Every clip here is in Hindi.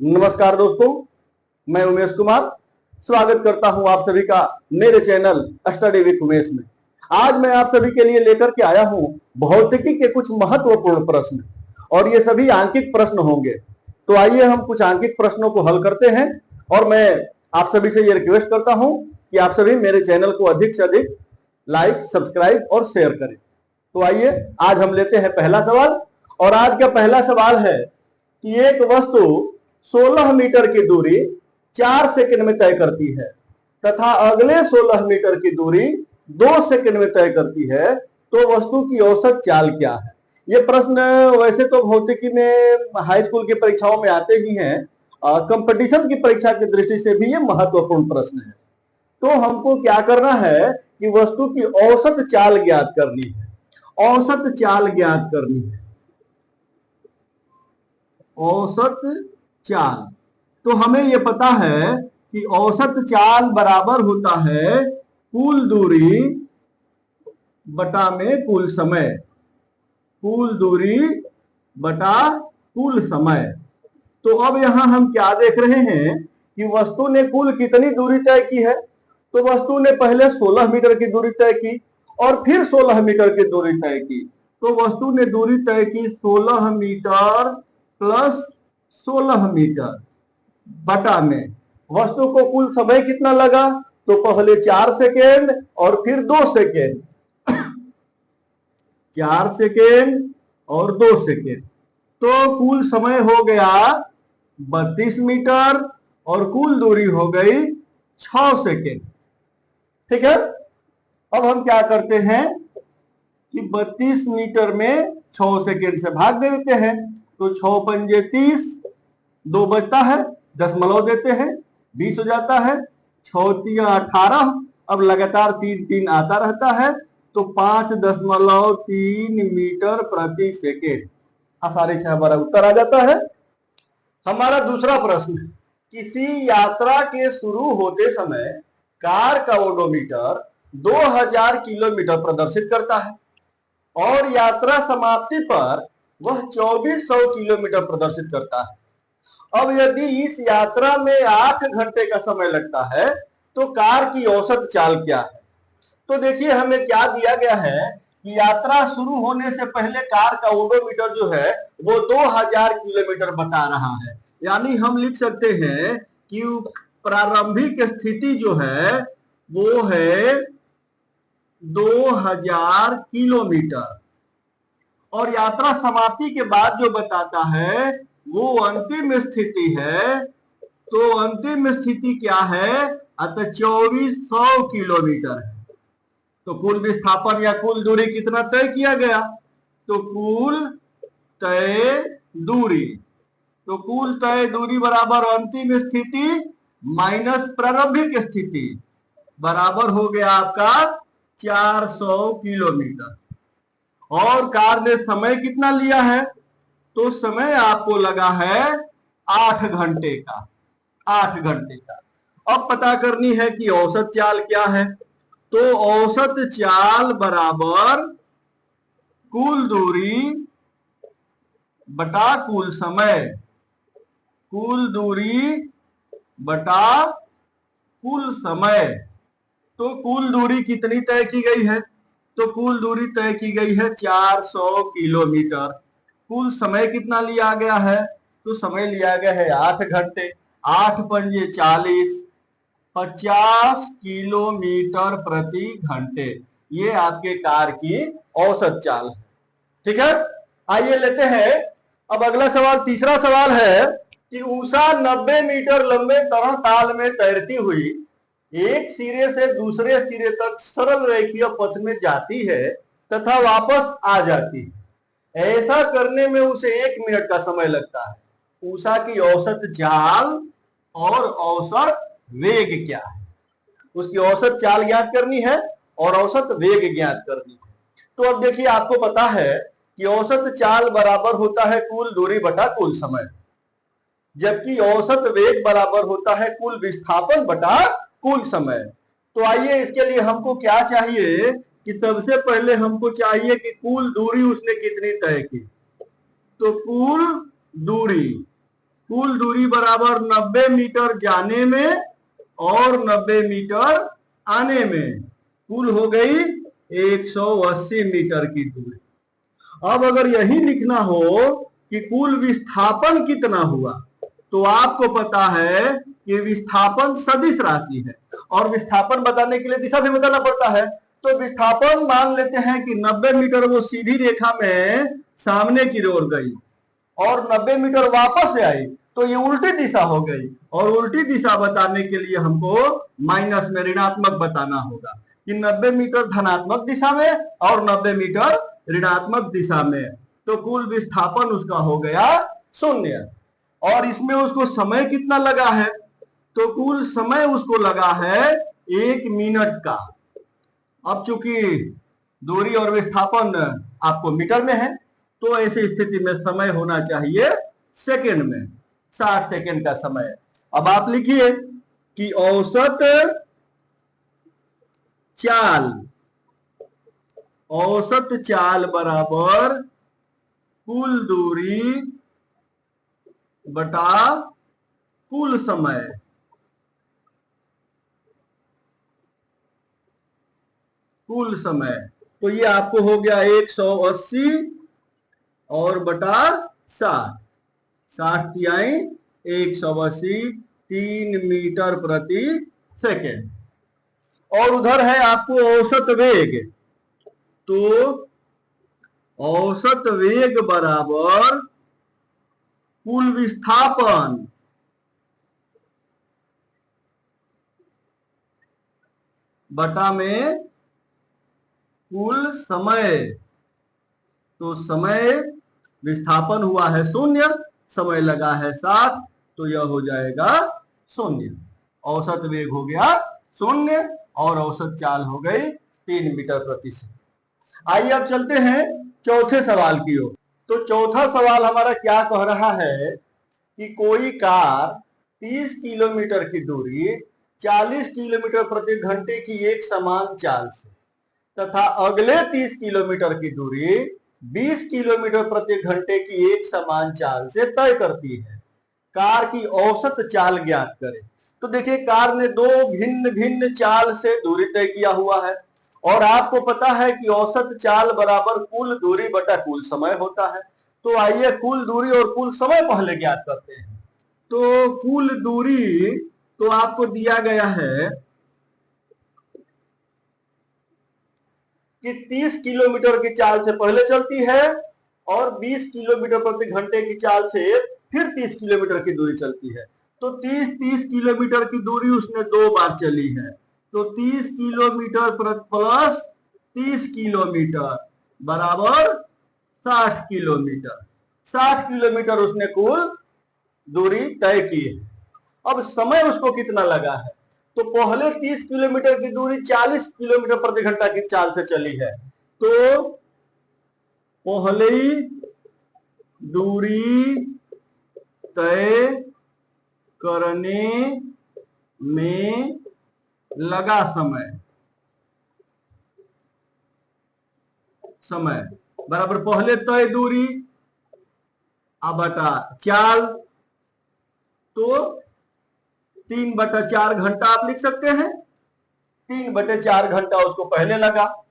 नमस्कार दोस्तों, मैं उमेश कुमार स्वागत करता हूं आप सभी का मेरे चैनल स्टडी विद उमेश में। आज मैं आप सभी के लिए लेकर के आया हूं भौतिकी के कुछ महत्वपूर्ण प्रश्न और ये सभी आंकिक प्रश्न होंगे। तो आइए हम कुछ आंकिक प्रश्नों को हल करते हैं और मैं आप सभी से ये रिक्वेस्ट करता हूं कि आप सभी मेरे चैनल को अधिक से अधिक लाइक, सब्सक्राइब और शेयर करें। तो आइए आज हम लेते हैं पहला सवाल और आज का पहला सवाल है कि एक वस्तु 16 मीटर की दूरी 4 सेकंड में तय करती है तथा अगले 16 मीटर की दूरी 2 सेकंड में तय करती है, तो वस्तु की औसत चाल क्या है? ये प्रश्न वैसे तो भौतिकी में हाई स्कूल की परीक्षाओं में आते ही हैं, कंपटीशन की परीक्षा की दृष्टि से भी ये महत्वपूर्ण प्रश्न है। तो हमको क्या करना है कि वस्तु की औसत चाल ज्ञात करनी है। औसत चाल ज्ञात करनी है, औसत चाल। तो हमें यह पता है कि औसत चाल बराबर होता है कुल दूरी बटा में कुल समय। कुल दूरी बटा कुल समय। तो अब यहां हम क्या देख रहे हैं कि वस्तु ने कुल कितनी दूरी तय की है? तो वस्तु ने पहले 16 मीटर की दूरी तय की और फिर 16 मीटर की दूरी तय की। तो वस्तु ने दूरी तय की 16 मीटर प्लस 16 मीटर बटा में वस्तु को कुल समय कितना लगा? तो पहले 4 सेकेंड और फिर 2 सेकेंड। 4 सेकेंड और 2 सेकेंड, तो कुल समय हो गया 32 मीटर और कुल दूरी हो गई 6 सेकेंड। ठीक है, अब हम क्या करते हैं कि 32 मीटर में 6 सेकेंड से भाग दे देते हैं। तो 6 पंजे 30, 2 बचता है, दशमलव देते हैं, 20 हो जाता है, 6 तिया 18। अब लगातार 3 आता रहता है, तो 5.3 मीटर प्रति सेकेंड आसानी से हमारा उत्तर आ जाता है। हमारा दूसरा प्रश्न, किसी यात्रा के शुरू होते समय कार का ओडोमीटर 2000 किलोमीटर प्रदर्शित करता है और यात्रा समाप्ति पर वह 2400 किलोमीटर प्रदर्शित करता है। अब यदि इस यात्रा में 8 घंटे का समय लगता है, तो कार की औसत चाल क्या है? तो देखिए हमें क्या दिया गया है कि यात्रा शुरू होने से पहले कार का ओडोमीटर जो है वो 2000 किलोमीटर बता रहा है। यानी हम लिख सकते हैं कि प्रारंभिक स्थिति जो है वो है 2000 किलोमीटर और यात्रा समाप्ति के बाद जो बताता है वो अंतिम स्थिति है। तो अंतिम स्थिति क्या है? अतः 2400 किलोमीटर है। तो कुल विस्थापन या कुल दूरी कितना तय किया गया? तो कुल तय दूरी, तो कुल तय दूरी बराबर अंतिम स्थिति माइनस प्रारंभिक स्थिति बराबर हो गया आपका 400 किलोमीटर। और कार ने समय कितना लिया है? तो समय आपको लगा है 8 घंटे का। 8 घंटे का। अब पता करनी है कि औसत चाल क्या है। तो औसत चाल बराबर कुल दूरी बटा कुल समय। कुल दूरी बटा कुल समय। तो कुल दूरी कितनी तय की गई है? तो कुल दूरी तय की गई है 400 किलोमीटर। कुल समय कितना लिया गया है? तो समय लिया गया है 8 घंटे। 8 पंजे 40, 50 किलोमीटर प्रति घंटे। ये आपके कार की औसत चाल है। ठीक है, आइए लेते हैं अब अगला सवाल। तीसरा सवाल है कि उषा 90 मीटर लंबे तरल ताल में तैरती हुई एक सिरे से दूसरे सिरे तक सरल रेखीय पथ में जाती है तथा वापस आ जाती है। ऐसा करने में उसे 1 मिनट का समय लगता है। उषा की औसत चाल और औसत वेग क्या है? उसकी औसत चाल ज्ञात करनी है और औसत वेग ज्ञात करनी है। तो अब देखिए आपको पता है कि औसत चाल बराबर होता है कुल दूरी बटा कुल समय, जबकि औसत वेग बराबर होता है कुल विस्थापन बटा कुल समय। तो आइए इसके लिए हमको क्या चाहिए कि सबसे पहले हमको चाहिए कि कुल दूरी उसने कितनी तय की। तो कुल दूरी कुल दूरी बराबर 90 मीटर जाने में और 90 मीटर आने में, कुल हो गई 180 मीटर की दूरी। अब अगर यही लिखना हो कि कुल विस्थापन कितना हुआ, तो आपको पता है कि विस्थापन सदिश राशि है और विस्थापन बताने के लिए दिशा भी बताना पड़ता है। तो विस्थापन मान लेते हैं कि 90 मीटर वो सीधी रेखा में सामने की ओर गई और 90 मीटर वापस आई, तो ये उल्टी दिशा हो गई। और उल्टी दिशा बताने के लिए हमको माइनस में ऋणात्मक बताना होगा कि 90 मीटर धनात्मक दिशा में और 90 मीटर ऋणात्मक दिशा में, तो कुल विस्थापन उसका हो गया 0। और इसमें उसको समय कितना लगा है, तो कुल समय उसको लगा है 1 मिनट का। अब चूंकि दूरी और विस्थापन आपको मीटर में है, तो ऐसी स्थिति में समय होना चाहिए सेकंड में, 60 सेकंड का समय। अब आप लिखिए कि औसत चाल बराबर कुल दूरी बटा कुल समय। कुल समय तो ये आपको हो गया 180 और बटा 60, 60 तिहाई 180, 3 मीटर प्रति सेकेंड। और उधर है आपको औसत वेग, तो औसत वेग बराबर कुल विस्थापन बटा में कुल समय। तो समय, विस्थापन हुआ है 0, समय लगा है 60, तो यह हो जाएगा 0। औसत वेग हो गया 0 और औसत चाल हो गई 3 मीटर प्रति सेकंड। आइए अब चलते हैं चौथे सवाल की ओर। तो चौथा सवाल हमारा क्या कह रहा है कि कोई कार 30 किलोमीटर की दूरी 40 किलोमीटर प्रति घंटे की एक समान चाल से तथा अगले 30 किलोमीटर की दूरी 20 किलोमीटर प्रति घंटे की एक समान चाल से तय करती है। कार की औसत चाल ज्ञात करें। तो देखिए, कार ने दो भिन्न भिन्न चाल से दूरी तय किया हुआ है और आपको पता है कि औसत चाल बराबर कुल दूरी बटा कुल समय होता है। तो आइए कुल दूरी और कुल समय पहले ज्ञात करते हैं। तो कुल दूरी तो आपको दिया गया है कि 30 किलोमीटर की चाल से पहले चलती है और 20 किलोमीटर प्रति घंटे की चाल से फिर 30 किलोमीटर की दूरी चलती है। तो 30 किलोमीटर की दूरी उसने 2 बार चली है। तो 30 किलोमीटर प्लस 30 किलोमीटर बराबर 60 किलोमीटर। 60 किलोमीटर उसने कुल दूरी तय की है। अब समय उसको कितना लगा है, तो पहले 30 किलोमीटर की दूरी 40 किलोमीटर प्रति घंटा की चाल से चली है। तो पहली दूरी तय करने में लगा समय बराबर पहले तय दूरी बटा चाल, तो 3/4 घंटा आप लिख सकते हैं। 3/4 घंटा उसको पहले लगा।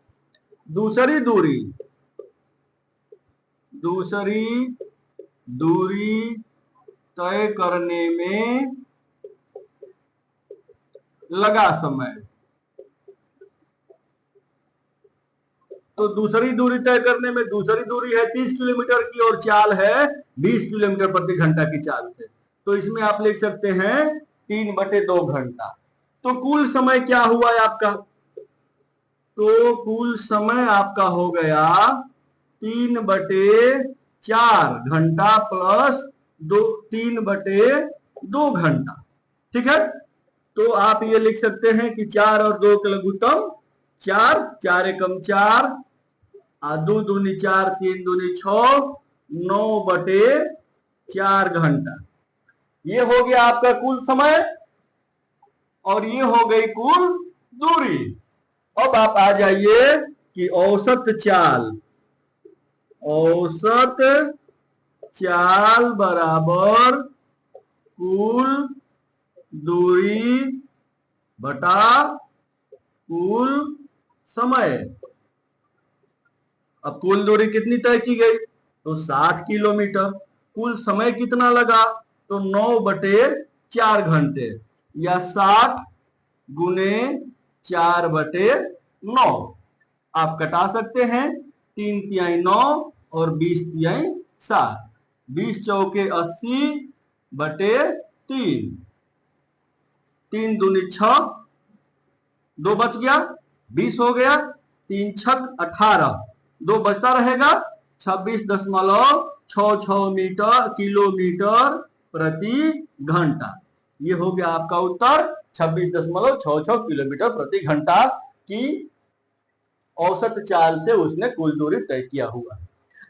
दूसरी दूरी तय करने में लगा समय। तो दूसरी दूरी तय करने में, दूसरी दूरी है 30 किलोमीटर की और चाल है 20 किलोमीटर प्रति घंटा की चाल से, तो इसमें आप लिख सकते हैं 3/2 घंटा। तो कुल समय क्या हुआ है आपका, तो कुल समय आपका हो गया 3/4 घंटा प्लस 3/2 घंटा। ठीक है, तो आप ये लिख सकते हैं कि 4 और 2 के लघुत्तम 4, 4 एकम 4, 2 दूनी 4, 3 दूनी 6, 9/4 घंटा। ये हो गया आपका कुल समय और ये हो गई कुल दूरी। अब आप आ जाइए कि औसत चाल बराबर कुल दूरी बटा कुल समय। अब कुल दूरी कितनी तय की गई? तो 60 किलोमीटर। कुल समय कितना लगा? तो 9/4 घंटे, या 60 गुने 4/9। आप कटा सकते हैं, 3 तिहाई 9 और 20 तिहाई 60। 20 चौके 80/3। 3 दूनी 6, 2 बच गया, 20 हो गया, 3 छक 18, 2 बचता रहेगा, 26.66 किलोमीटर प्रति घंटा। ये हो गया आपका उत्तर, 26.66 किलोमीटर प्रति घंटा की औसत चाल से उसने कुल दूरी तय किया हुआ।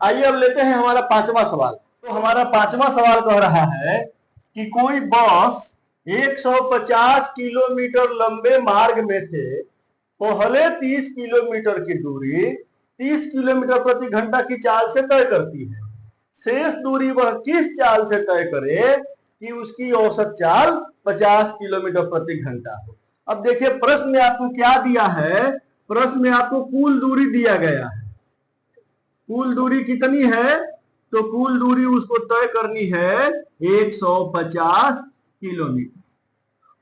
आइए अब लेते हैं हमारा 5वां सवाल। तो हमारा 5वां सवाल कह रहा है कि कोई बस 150 किलोमीटर लंबे मार्ग में से पहले 30 किलोमीटर की दूरी 30 किलोमीटर प्रति घंटा की चाल से तय करती है। शेष दूरी वह किस चाल से तय करे कि उसकी औसत चाल 50 किलोमीटर प्रति घंटा हो। अब देखिए प्रश्न में आपको क्या दिया है? प्रश्न में आपको कुल दूरी दिया गया है। कुल दूरी कितनी है? तो कुल दूरी उसको तय करनी है 150 किलोमीटर,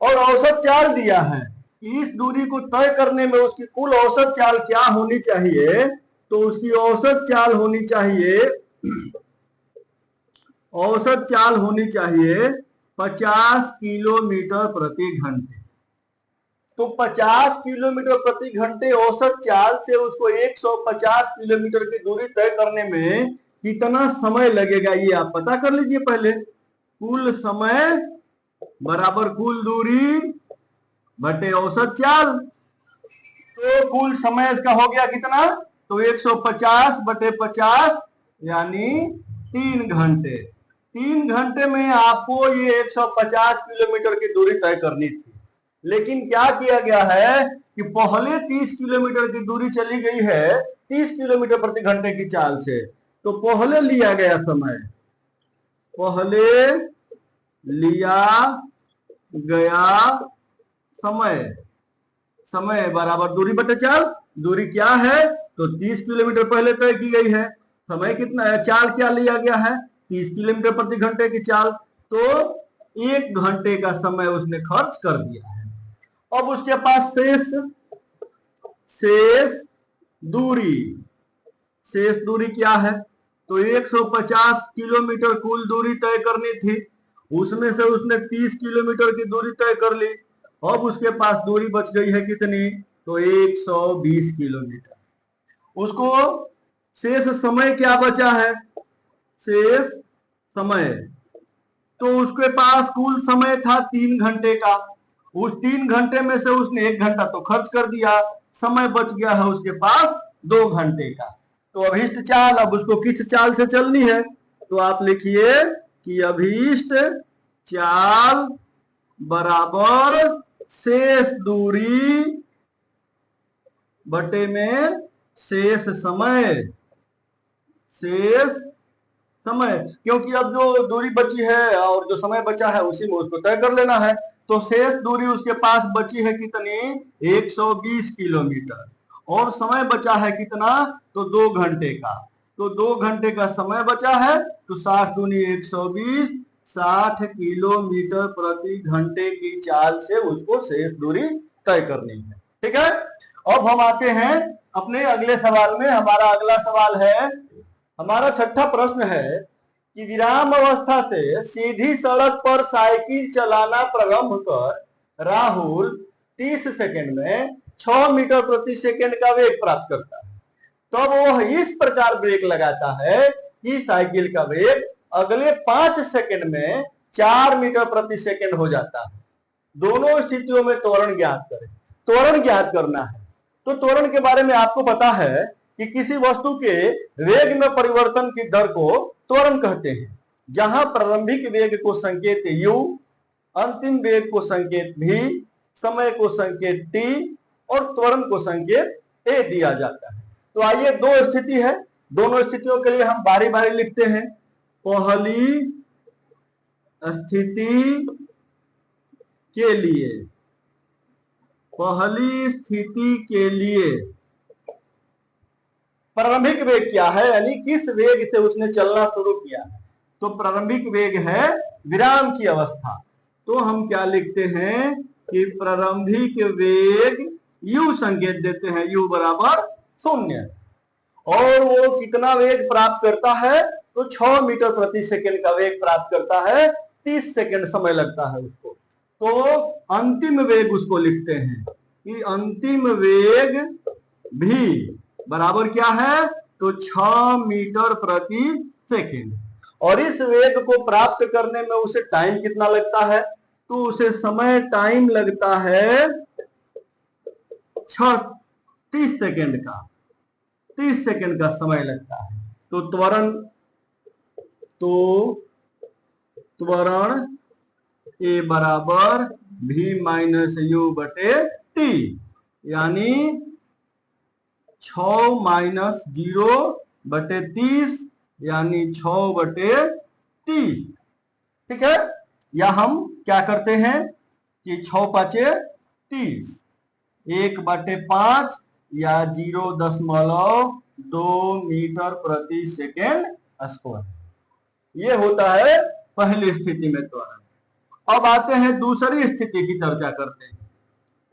और औसत चाल दिया है। इस दूरी को तय करने में उसकी कुल औसत चाल क्या होनी चाहिए? तो उसकी औसत चाल होनी चाहिए, औसत चाल होनी चाहिए 50 किलोमीटर प्रति घंटे। तो 50 किलोमीटर प्रति घंटे औसत चाल से उसको 150 किलोमीटर की दूरी तय करने में कितना समय लगेगा, ये आप पता कर लीजिए पहले। कुल समय बराबर कुल दूरी बटे औसत चाल। तो कुल समय इसका हो गया कितना? तो 150/50 यानी 3 घंटे। 3 घंटे में आपको ये 150 किलोमीटर की दूरी तय करनी थी, लेकिन क्या किया गया है कि पहले 30 किलोमीटर की दूरी चली गई है 30 किलोमीटर प्रति घंटे की चाल से। तो पहले लिया गया समय, पहले लिया गया समय, समय बराबर दूरी बटे चाल। दूरी क्या है? तो 30 किलोमीटर पहले तय की गई है। समय कितना है? चाल क्या लिया गया है? 30 किलोमीटर प्रति घंटे की चाल। तो 1 घंटे का समय उसने खर्च कर दिया है। अब उसके पास शेष दूरी, शेष दूरी क्या है? तो 150 किलोमीटर कुल दूरी तय करनी थी, उसमें से उसने 30 किलोमीटर की दूरी तय कर ली। अब उसके पास दूरी बच गई है कितनी? तो 120 किलोमीटर। उसको शेष समय क्या बचा है? शेष समय, तो उसके पास कुल समय था 3 घंटे का। उस 3 घंटे में से उसने 1 घंटा तो खर्च कर दिया, समय बच गया है उसके पास 2 घंटे का। तो अभीष्ट चाल अब उसको किस चाल से चलनी है? तो आप लिखिए कि अभीष्ट चाल बराबर शेष दूरी बटे में शेष समय। शेष समय, क्योंकि अब जो दूरी बची है और जो समय बचा है उसी में उसको तय कर लेना है। तो शेष दूरी उसके पास बची है कितनी? 120 किलोमीटर, और समय बचा है कितना? तो 2 घंटे का। तो 2 घंटे का समय बचा है, तो 60 दूनी 120, 60 किलोमीटर प्रति घंटे की चाल से उसको शेष दूरी तय करनी है। ठीक है, अब हम आते हैं अपने अगले सवाल में। हमारा अगला सवाल है, हमारा 6ठा प्रश्न है कि विराम अवस्था से सीधी सड़क पर साइकिल चलाना प्रारंभ कर राहुल 30 सेकंड में 6 मीटर प्रति सेकंड का वेग प्राप्त करता है। तब वह इस प्रकार ब्रेक लगाता है कि साइकिल का वेग अगले 5 सेकंड में 4 मीटर प्रति सेकंड हो जाता है। दोनों स्थितियों में त्वरण ज्ञात करें। त्वरण ज्ञात करना है, तो त्वरण के बारे में आपको पता है कि किसी वस्तु के वेग में परिवर्तन की दर को त्वरण कहते हैं। जहां प्रारंभिक वेग को संकेत u, अंतिम वेग को संकेत v, समय को संकेत t और त्वरण को संकेत a दिया जाता है। तो आइए, 2 स्थिति है, दोनों स्थितियों के लिए हम बारी बारी लिखते हैं। पहली स्थिति के लिए, पहली स्थिति के लिए प्रारंभिक वेग क्या है, यानी किस वेग से उसने चलना शुरू किया है। तो प्रारंभिक वेग है विराम की अवस्था। तो हम क्या लिखते हैं कि प्रारंभिक वेग u संकेत देते हैं, u बराबर 0। और वो कितना वेग प्राप्त करता है, तो 6 मीटर प्रति सेकंड का वेग प्राप्त करता है, 30 सेकंड समय लगता है उसको। तो अंतिम वेग उसको लिखते हैं कि अंतिम वेग भी बराबर क्या है, तो 6 मीटर प्रति सेकंड। और इस वेग को प्राप्त करने में उसे टाइम कितना लगता है, तो उसे समय टाइम लगता है 30 सेकंड का, 30 सेकंड का समय लगता है। तो त्वरण ए बराबर v माइनस यू बटे टी, यानी 6 माइनस 0 बटे 30, यानी 6 बटे 30। ठीक है, या हम क्या करते हैं कि 6 पाँचे 30, 1/5 या 0.2 मीटर प्रति सेकेंड स्क्वायर। ये होता है पहली स्थिति में त्वरण। अब आते हैं दूसरी स्थिति की चर्चा करते हैं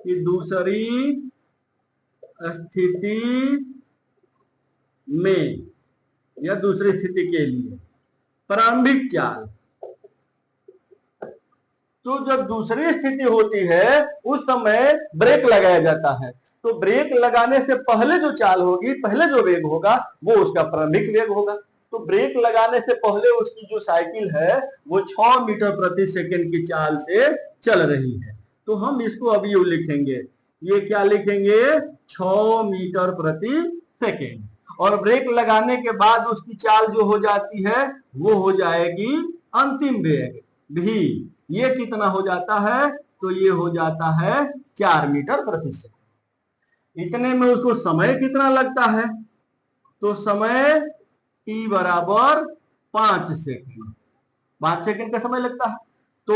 कि दूसरी स्थिति में या दूसरी स्थिति के लिए प्रारंभिक चाल। तो जब दूसरी स्थिति होती है उस समय ब्रेक लगाया जाता है। तो ब्रेक लगाने से पहले जो चाल होगी, पहले जो वेग होगा, वो उसका प्रारंभिक वेग होगा। तो ब्रेक लगाने से पहले उसकी जो साइकिल है वो 6 मीटर प्रति सेकंड की चाल से चल रही है। तो हम इसको अभी यू लिखेंगे, ये क्या लिखेंगे, 6 मीटर प्रति सेकंड। और ब्रेक लगाने के बाद उसकी चाल जो हो जाती है वो हो जाएगी अंतिम वेग भी। ये कितना हो जाता है, तो ये हो जाता है 4 मीटर प्रति सेकंड। इतने में उसको समय कितना लगता है, तो समय t बराबर 5 सेकंड, 5 सेकंड का समय लगता है। तो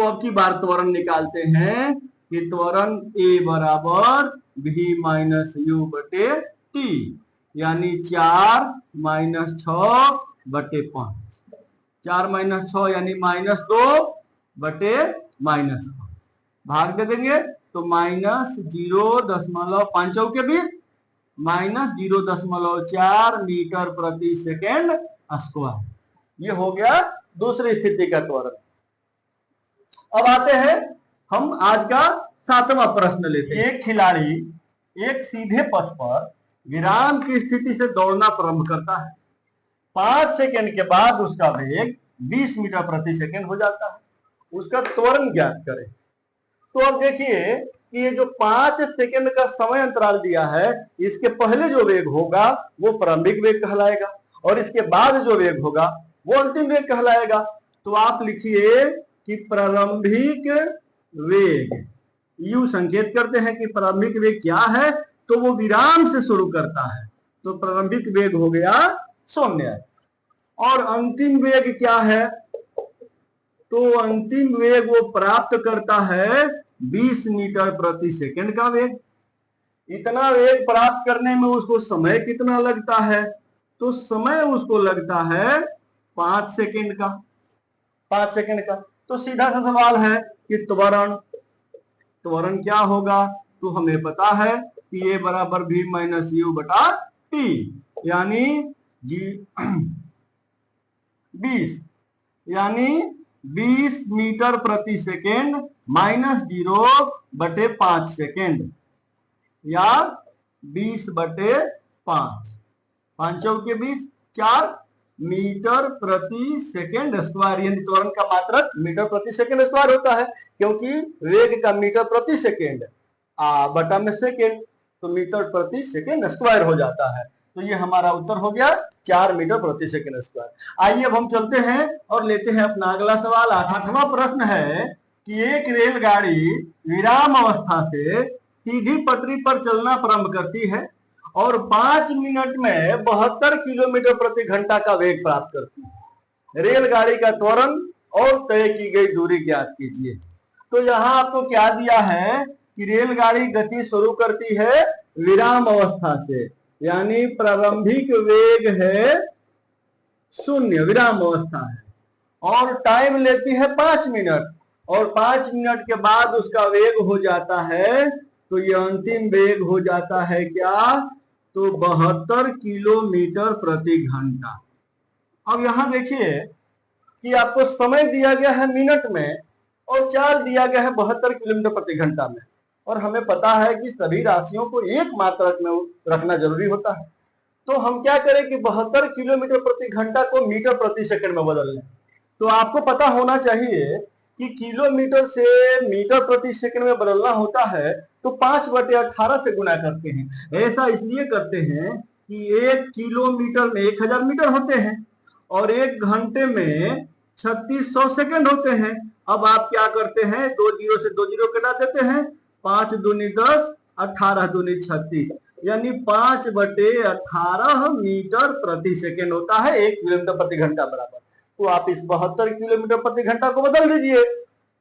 अब की बार त्वरण निकालते हैं कि त्वरण a बराबर v माइनस यू बटे t, यानी 4 माइनस 6 बटे 5, 4 माइनस 6 यानी -2 बटे -5, भाग दे देंगे तो -0.5 चौके 20, -0.4 मीटर प्रति सेकेंड स्क्वायर। ये हो गया दूसरी स्थिति का त्वरण। अब आते हैं हम आज का 7वां प्रश्न लेते हैं। एक खिलाड़ी एक सीधे पथ पर विराम की स्थिति से दौड़ना प्रारंभ करता है। 5 सेकंड के बाद उसका वेग 20 मीटर प्रति सेकंड हो जाता है। उसका त्वरण ज्ञात करें। तो अब देखिए कि ये जो 5 सेकंड का समय अंतराल दिया है, इसके पहले जो वेग होगा वो प्रारंभिक वेग कहलाएगा और इसके बाद जो वेग होगा वो अंतिम वेग कहलाएगा। तो आप लिखिए कि प्रारंभिक वेग, यू संकेत करते हैं कि प्रारंभिक वेग क्या है, तो वो विराम से शुरू करता है। तो प्रारंभिक वेग हो गया 0। और अंतिम वेग क्या है, तो अंतिम वेग वो प्राप्त करता है 20 मीटर प्रति सेकंड का वेग। इतना वेग प्राप्त करने में उसको समय कितना लगता है, तो समय उसको लगता है 5 सेकंड का, 5 सेकंड का। तो सीधा सा सवाल है कि त्वरण क्या होगा, तो हमें पता है कि a बराबर v माइनस यू बटा टी, यानी 20 मीटर प्रति सेकेंड -0 बटे 5 सेकेंड, या 20 बटे 5, 5 चौके 20, 4 मीटर प्रति सेकेंड स्क्वायर। यानी त्वरण का मात्रक मीटर प्रति सेकेंड स्क्वायर होता है, क्योंकि वेग का मीटर प्रति सेकेंड बटा में सेकेंड, तो मीटर प्रति सेकेंड स्क्वायर हो जाता है। तो ये हमारा उत्तर हो गया 4 मीटर प्रति सेकेंड स्क्वायर। आइए अब हम चलते हैं और लेते हैं अपना अगला सवाल। 8वां प्रश्न है कि एक रेलगाड़ी विराम अवस्था से सीधी पटरी पर चलना प्रारंभ करती है और 5 मिनट में 72 किलोमीटर प्रति घंटा का वेग प्राप्त करती है। रेलगाड़ी का त्वरण और तय की गई दूरी ज्ञात कीजिए। तो यहाँ आपको क्या दिया है कि रेलगाड़ी गति शुरू करती है विराम अवस्था से, यानी प्रारंभिक वेग है 0, विराम अवस्था है, और टाइम लेती है 5 मिनट, और 5 मिनट के बाद उसका वेग हो जाता है, तो ये अंतिम वेग हो जाता है क्या, तो 72 किलोमीटर प्रति घंटा। अब यहां देखिए कि आपको समय दिया गया है मिनट में और चाल दिया गया है 72 किलोमीटर प्रति घंटा में, और हमें पता है कि सभी राशियों को एक मात्रक में रखना जरूरी होता है। तो हम क्या करें कि 72 किलोमीटर प्रति घंटा को मीटर प्रति सेकंड में बदल लें। तो आपको पता होना चाहिए कि किलोमीटर से मीटर प्रति सेकंड में बदलना होता है तो 5/18 से गुना करते हैं। ऐसा इसलिए करते हैं कि 1 किलोमीटर में 1000 मीटर होते हैं और 1 घंटे में 3600 सेकंड होते हैं। अब आप क्या करते हैं, 2 जीरो से 2 जीरो कटा देते हैं, 5 दूनी 10, 18 दूनी 36, यानी 5/18 मीटर प्रति सेकंड होता है 1 किलोमीटर प्रति घंटा बराबर। तो आप इस 72 किलोमीटर प्रति घंटा को बदल दीजिए।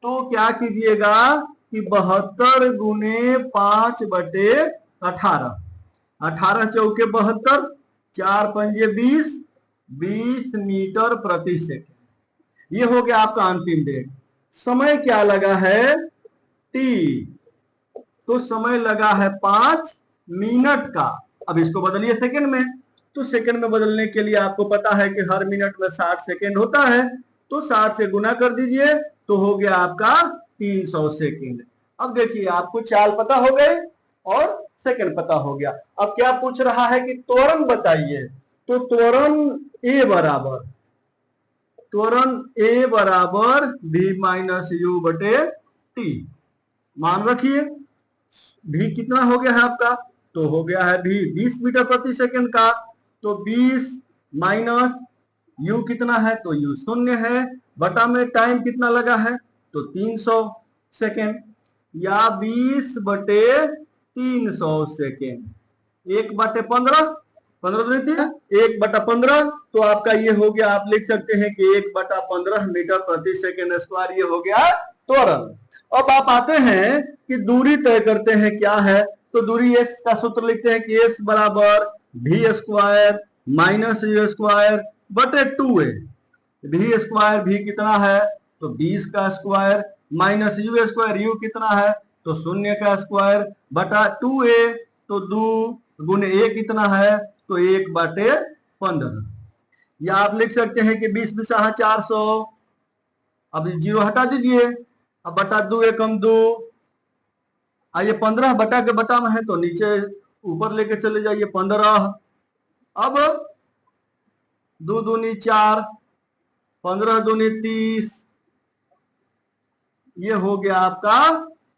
तो क्या कीजिएगा कि 72 गुने 5/18, 18 चौके 72, 4 पंजे 20, 20 मीटर प्रति सेकंड। ये हो गया आपका अंतिम वेग। समय क्या लगा है, टी, तो समय लगा है 5 मिनट का। अब इसको बदलिए सेकंड में, तो सेकंड में बदलने के लिए आपको पता है कि हर मिनट में 60 सेकंड होता है, तो 60 से गुना कर दीजिए, तो हो गया आपका 300 सेकंड। अब देखिए आपको चाल पता हो गए और सेकंड पता हो गया। अब क्या पूछ रहा है कि त्वरण बताइए, तो त्वरण ए बराबर v माइनस यू बटे टी। मान रखिए v कितना हो गया है आपका, तो हो गया है v 20 मीटर प्रति सेकंड का, तो 20 माइनस u कितना है, तो u 0 है, बटा में टाइम कितना लगा है, तो 300 सेकंड, या 20/300 सेकंड, 1/15, 15 1/15, तो आपका ये हो गया, आप लिख सकते हैं कि 1/15 मीटर प्रति सेकंड स्क्वायर, ये हो गया त्वरण। अब आप आते हैं कि दूरी तय करते हैं क्या है, तो दूरी s का सूत्र लिखते हैं कि s बराबर v square minus you square बटे 2a। v स्क्वायर v कितना है, तो 20 का square, minus you square u कितना है, तो 0 का स्क्वायर, बटा 2a, तो 2 गुने a कितना है, तो 1/15। या आप लिख सकते हैं कि 20 बिसा 400, अब 0 हटा दीजिए, अब बटा 2 एकम 2, आइए 15 बटा के बटा में है तो नीचे ऊपर लेके चले जाइए 15, अब 2 दूनी 4, 15 दूनी 30, ये हो गया आपका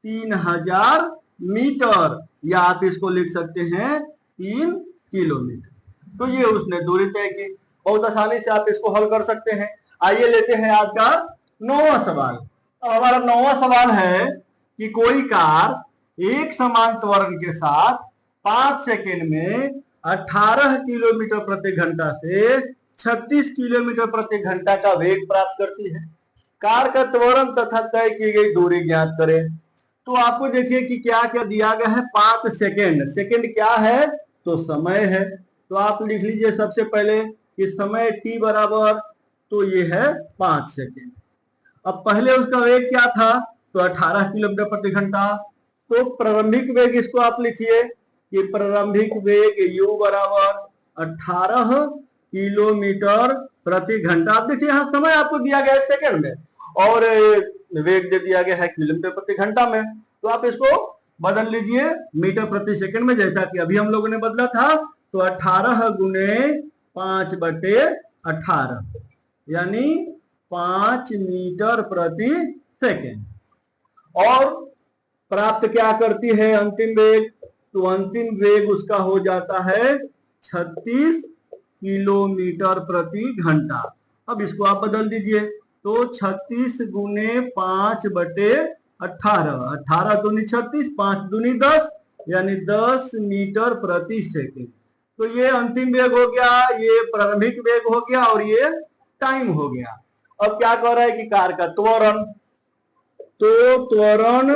3000 मीटर, या आप इसको लिख सकते हैं 3 किलोमीटर। तो ये उसने दूरी तय की, बहुत आसानी से आप इसको हल कर सकते हैं। आइए लेते हैं आज का 9वां सवाल। अब हमारा 9वां सवाल है कि कोई कार एक समान त्वरण के साथ 5 सेकंड में 18 किलोमीटर प्रति घंटा से 36 किलोमीटर प्रति घंटा का वेग प्राप्त करती है। कार का त्वरण तथा तय की गई दूरी ज्ञात करें। तो आपको देखिए कि क्या क्या दिया गया है, 5 सेकंड। सेकंड क्या है, तो समय है, तो आप लिख लीजिए सबसे पहले कि समय t बराबर, तो ये है 5 सेकंड। अब पहले उसका वेग क्या था, तो 18 किलोमीटर प्रति घंटा, तो प्रारंभिक वेग इसको आप लिखिए कि प्रारंभिक वेग u बराबर 18 किलोमीटर प्रति घंटा। आप देखिए यहाँ समय आपको दिया गया है सेकंड में और वेग दे दिया गया है किलोमीटर प्रति घंटा में, तो आप इसको बदल लीजिए मीटर प्रति सेकंड में, जैसा कि अभी हम लोगों ने बदला था। तो 18 गुने 5/18, यानी 5 मीटर प्रति सेकंड। और प्राप्त क्या करती है, अंतिम वेग, तो अंतिम वेग उसका हो जाता है 36 किलोमीटर प्रति घंटा। अब इसको आप बदल दीजिए, तो 36 गुने 5/18, 18 दूनी 36, 5 दूनी 10, यानी 10 मीटर प्रति सेकंड। तो ये अंतिम वेग हो गया, ये प्रारंभिक वेग हो गया और ये टाइम हो गया। अब क्या कह रहा है कि कार का त्वरण, तो त्वरण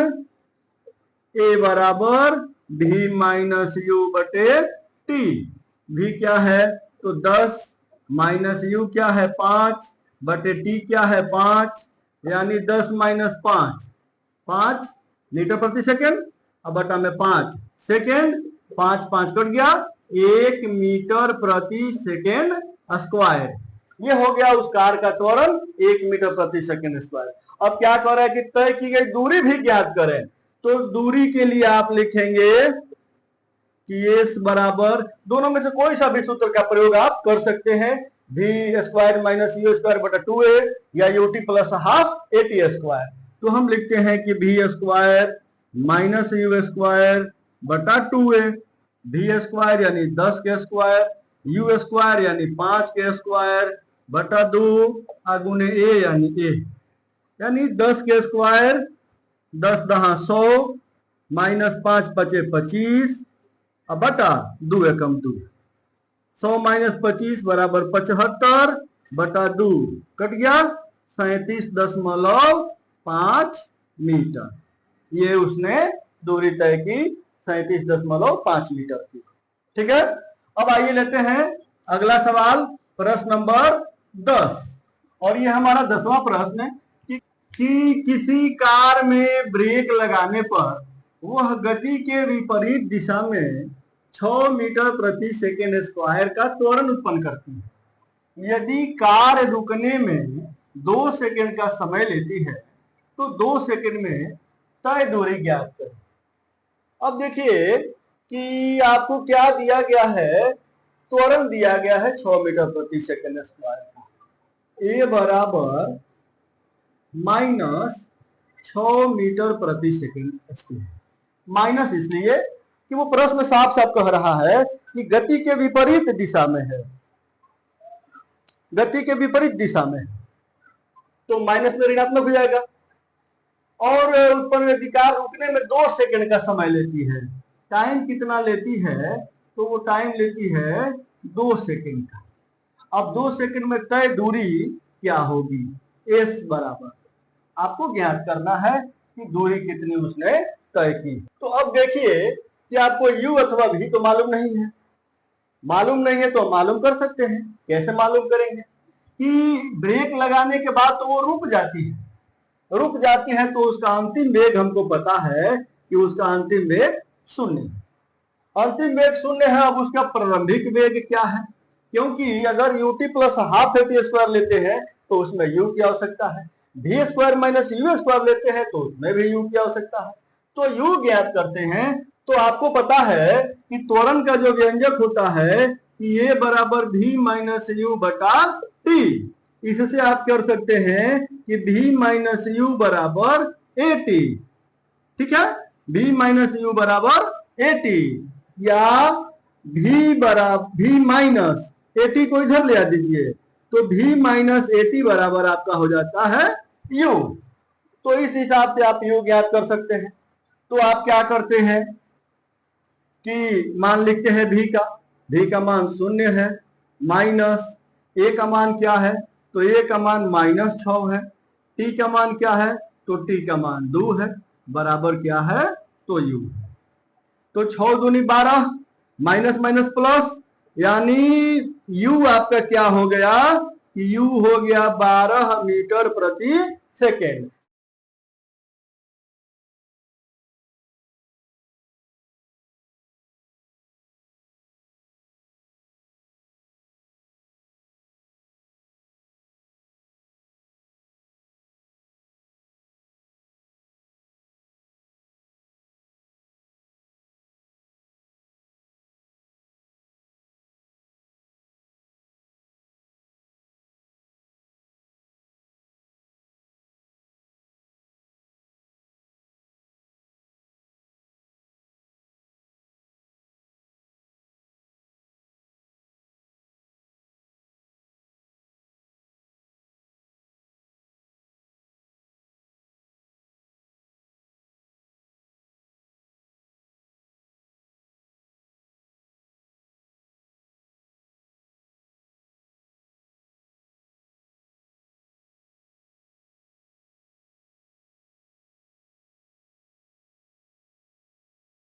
ए बराबर भी माइनस यू बटे टी। भी क्या है तो 10 माइनस यू क्या है 5 बटे टी क्या है 5, यानी 10 माइनस 5 मीटर प्रति सेकेंड, अब बटा में 5 सेकेंड, 5 5 कट गया, 1 मीटर प्रति सेकेंड स्क्वायर। ये हो गया उस कार का त्वरण 1 मीटर प्रति सेकेंड स्क्वायर। अब क्या कर रहा है कि तय की गई दूरी भी ज्ञात करें, तो दूरी के लिए आप लिखेंगे कि एस बराबर, दोनों में से कोई सा भी सूत्र का प्रयोग आप कर सकते हैं, भी स्क्वायर माइनस यू स्क्वायर बटा 2a या UT plus half eighty square. तो हम लिखते हैं कि भी स्क्वायर माइनस यू स्क्वायर बटा 2a, भी स्क्वायर यानी 10 के स्क्वायर, यू स्क्वायर यानी 5 के स्क्वायर बटा 2 गुने ए यानी ए, यानी 10 के स्क्वायर 10 दहा 100 माइनस 5 पचे 25 अब बटा 2 एकम 2, 100 माइनस 25 बराबर 75 बटा 2 कट गया 37.5 मीटर। ये उसने दूरी तय की 37.5 मीटर की। ठीक है, अब आइए लेते हैं अगला सवाल, प्रश्न नंबर 10, और ये हमारा 10वां प्रश्न है कि किसी कार में ब्रेक लगाने पर वह गति के विपरीत दिशा में 6 मीटर प्रति सेकेंड स्क्वायर का त्वरण उत्पन्न करती है। यदि कार रुकने में 2 सेकेंड का समय लेती है तो 2 सेकेंड में तय दूरी ज्ञात करें। अब देखिए कि आपको क्या दिया गया है, त्वरण दिया गया है 6 मीटर प्रति सेकेंड स्क्वायर का। ए बराबर माइनस 6 मीटर प्रति सेकेंड स्क्वायर, माइनस इसलिए कि वो प्रश्न साफ साफ कह रहा है कि गति के विपरीत दिशा में है, गति के विपरीत दिशा में, तो माइनस में ऋणात्मक हो जाएगा। और उत्पन्न यदि कार रुकने में 2 सेकेंड का समय लेती है, टाइम कितना लेती है तो वो टाइम लेती है 2 सेकेंड का। अब 2 सेकेंड में तय दूरी क्या होगी, एस बराबर आपको ज्ञात करना है कि दूरी कितनी उसने तय की। तो अब देखिए कि आपको u अथवा v तो मालूम नहीं है, मालूम नहीं है तो मालूम कर सकते हैं। कैसे मालूम करेंगे कि ब्रेक लगाने के बाद तो वो रुक जाती है, रुक जाती है तो उसका अंतिम वेग हमको पता है कि उसका अंतिम वेग 0 है, अंतिम वेग 0 है। अब उसका प्रारंभिक वेग क्या है, क्योंकि अगर ut plus half eighty square लेते हैं तो उसमें u की आवश्यकता है, भी स्क्वायर माइनस यू स्क्वायर लेते हैं तो उसमें भी u की आवश्यकता है। तो u ज्ञात करते हैं तो आपको पता है कि त्वरण का जो व्यंजक होता है कि a बराबर भी माइनस यू बटा टी, इससे आप कर सकते हैं कि भी माइनस यू बराबर ए टी। ठीक है, भी माइनस यू बराबर ए टी, या भी बराबर भी माइनस ए टी को इधर ले आ दीजिए, तो भी माइनस ए टी बराबर आपका हो जाता है u। तो इस हिसाब से आप u ज्ञात कर सकते हैं। तो आप क्या करते हैं कि मान लिखते हैं v का मान 0 है, माइनस a का मान क्या है तो a का मान -6 है, t का मान क्या है तो t का मान 2 है, बराबर क्या है तो u। तो 6 दूनी 12 माइनस माइनस प्लस, यानी u आपका क्या हो गया कि u हो गया 12 मीटर प्रति सेकेंड।